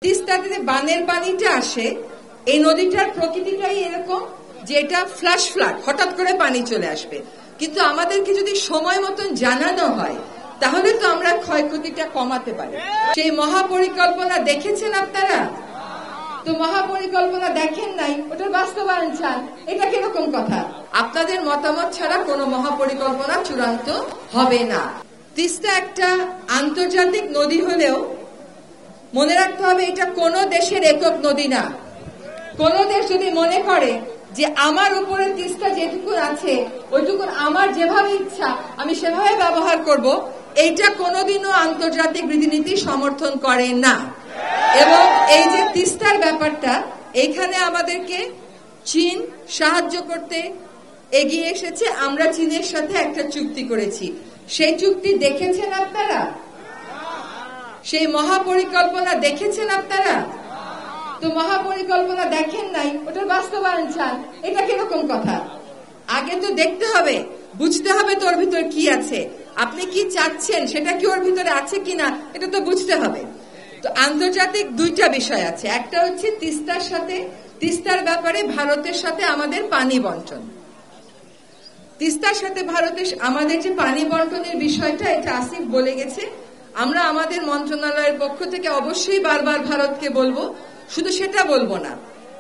তিস্তাতে যে বানের পানিটা আসে, এই নদীটার প্রকৃতিটাই এরকম যে এটা ফ্ল্যাশ ফ্লাড, হঠাৎ করে পানি চলে আসবে। কিন্তু আমাদেরকে যদি সময় মতন জানানো হয় তাহলে তো আমরা ক্ষয়ক্ষতিটা কমাতে পারি। সেই মহাপরিকল্পনা দেখেছেন আপনারা? তো মহাপরিকল্পনা দেখেন নাই, ওটা বাস্তবায়ন চান, এটা কিরকম কথা? আপনাদের মতামত ছাড়া কোনো মহাপরিকল্পনা চূড়ান্ত হবে না। তিস্তা একটা আন্তর্জাতিক নদী হলেও মনে রাখতে হবে এটা কোনো দেশের একক নদী না। কোন দেশ যদি মনে করে যে আমার উপরে তিস্তা যেটুকু আছে ওইটুকু আমার যেভাবে ইচ্ছা আমি সেভাবে ব্যবহার করব, এইটা কোনোদিনও আন্তর্জাতিক রীতিনীতি সমর্থন করে না। এবং এই যে তিস্তার ব্যাপারটা, এইখানে আমাদেরকে চীন সাহায্য করতে এগিয়ে এসেছে। আমরা চীনের সাথে একটা চুক্তি করেছি, সেই চুক্তি দেখেছেন আপনারা? সেই মহাপরিকল্পনা দেখেছেন আপনারা? তো মহাপরিকল্পনা দেখেন নাই, ওটা বাস্তবায়ন চান, এটা কিরকম কথা? আগে তো দেখতে হবে, বুঝতে হবে তোর ভিতর কি আছে, আপনি কি চাচ্ছেন সেটা কি ওর ভিতরে আছে কিনা এটা তো বুঝতে হবে। তো আন্তর্জাতিক দুইটা বিষয় আছে, একটা হচ্ছে তিস্তার সাথে, তিস্তার ব্যাপারে ভারতের সাথে আমাদের পানি বন্টন। তিস্তার সাথে ভারতের আমাদের যে পানি বন্টনের বিষয়টা, এটা আসিফ বলে গেছে। আমরা আমাদের মন্ত্রণালয়ের পক্ষ থেকে অবশ্যই বারবার ভারতকে বলবো, শুধু সেটা বলবো না,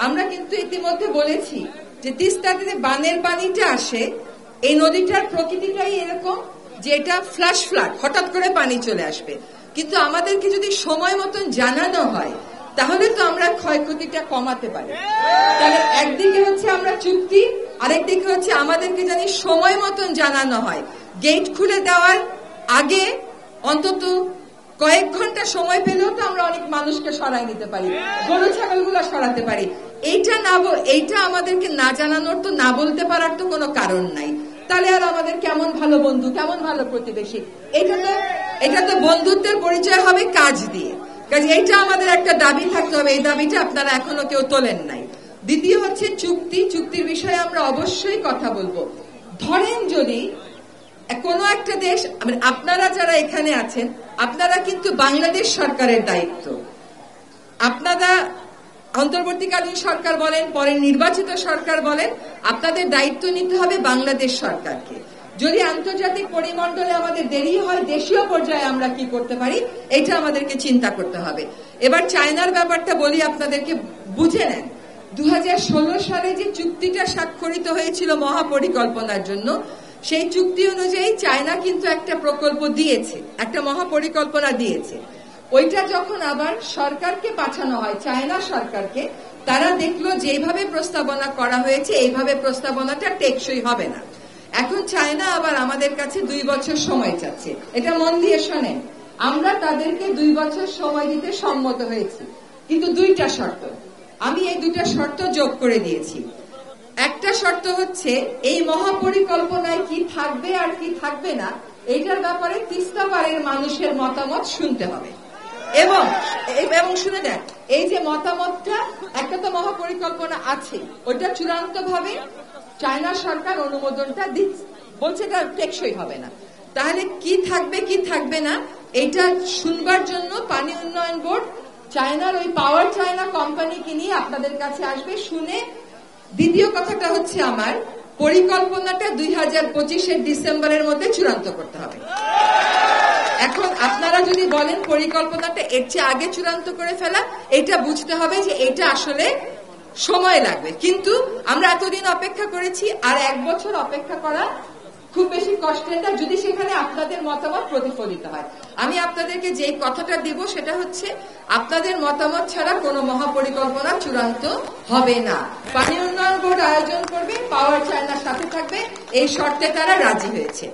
আমরা কিন্তু ইতিমধ্যে বলেছি যে তিস্তাতে যে বানের পানিটা আসে, এই নদীটার প্রকৃতিটাই এরকম যে এটা ফ্ল্যাশ ফ্লাড, হঠাৎ করে পানি চলে আসবে। কিন্তু আমাদেরকে যদি সময় মতন জানানো হয় তাহলে তো আমরা ক্ষয়ক্ষতিটা কমাতে পারি। তাহলে একদিকে হচ্ছে আমরা চুক্তি, আরেকদিকে হচ্ছে আমাদেরকে জানি সময় মতন জানানো হয়। গেট খুলে দেওয়ার আগে অন্তত কয়েক ঘন্টা সময় পেলেও তো আমরা অনেক মানুষকে সরাই নিতে পারি, গরু ছাগলগুলো সরাতে পারি। এইটা আমাদেরকে না জানানোর তো, না বলতে পারার তো কোনো কারণ নাই। তাহলে আর আমাদের কেমন ভালো বন্ধু, কেমন ভালো প্রতিবেশী? এটা তো বন্ধুত্বের পরিচয় হবে কাজ দিয়ে। কাজে এইটা আমাদের একটা দাবি থাকতে হবে, এই দাবিটা আপনারা এখনো কেউ তোলেন নাই। দ্বিতীয় হচ্ছে চুক্তি, চুক্তির বিষয়ে আমরা অবশ্যই কথা বলবো। ধরেন যদি কোন একটা দেশ, আপনারা যারা এখানে আছেন আপনারা কিন্তু বাংলাদেশ সরকারের দায়িত্ব, আপনারা অন্তর্বর্তীকালীন সরকার বলেন, পরে নির্বাচিত সরকার বলেন, আপনাদের দায়িত্ব নিতে হবে বাংলাদেশ সরকারকে। যদি আন্তর্জাতিক পরিমণ্ডলে আমাদের দেরি হয়, দেশীয় পর্যায়ে আমরা কি করতে পারি এটা আমাদেরকে চিন্তা করতে হবে। এবার চায়নার ব্যাপারটা বলি আপনাদেরকে, বুঝে নেন। 2016 সালে যে চুক্তিটা স্বাক্ষরিত হয়েছিল মহাপরিকল্পনার জন্য, সেই চুক্তি অনুযায়ী চায়না কিন্তু একটা প্রকল্প দিয়েছে, একটা মহাপরিকল্পনা দিয়েছে। ওইটা যখন আবার সরকারকে পাঠানো হয়, চায়না সরকারকে, তারা দেখলো যেভাবে প্রস্তাবনা করা হয়েছে এইভাবে প্রস্তাবনাটা টেকসই হবে না। এখন চায়না আবার আমাদের কাছে 2 বছর সময় চাচ্ছে। এটা মন দিয়ে শোনেন, আমরা তাদেরকে 2 বছর সময় দিতে সম্মত হয়েছি, কিন্তু 2টা শর্ত। আমি এই 2টা শর্ত যোগ করে দিয়েছি। একটা শর্ত হচ্ছে এই মহাপরিকল্পনায় কি থাকবে আর কি থাকবে না এইটার ব্যাপারে তিস্তা পাড়ের মানুষের মতামত শুনতে হবে। এবং শুনে দেন, এই যে মতামতটা, একটা তো মহাপরিকল্পনা আছে, ওটা চূড়ান্ত ভাবে চায়না সরকার অনুমোদনটা দিচ্ছে, বলছে এটা টেকসই হবে না। তাহলে কি থাকবে কি থাকবে না এটা শুনবার জন্য পানি উন্নয়ন বোর্ড চায়নার ওই পাওয়ার চায়না কোম্পানিকে নিয়ে আপনাদের কাছে আসবে, শুনে। দ্বিতীয় কথাটা হচ্ছে আমার পরিকল্পনাটা 2025 ডিসেম্বরের মধ্যে চূড়ান্ত করতে হবে। এখন আপনারা যদি বলেন পরিকল্পনাটা এর চেয়ে আগে চূড়ান্ত করে ফেলা, এটা বুঝতে হবে যে এটা আসলে সময় লাগবে। কিন্তু আমরা এতদিন অপেক্ষা করেছি, আর 1 বছর অপেক্ষা করা খুব বেশি কষ্টের না, যদি সেখানে আপনাদের মতামত প্রতিফলিত হয়। আমি আপনাদেরকে যে কথাটা দেব সেটা হচ্ছে আপনাদের মতামত ছাড়া কোনো মহাপরিকল্পনা চূড়ান্ত হবে না। পানি উন্নয়ন বোর্ড আয়োজন করবে, পাওয়ার চায়নার সাথে থাকবে, এই শর্তে তারা রাজি হয়েছে।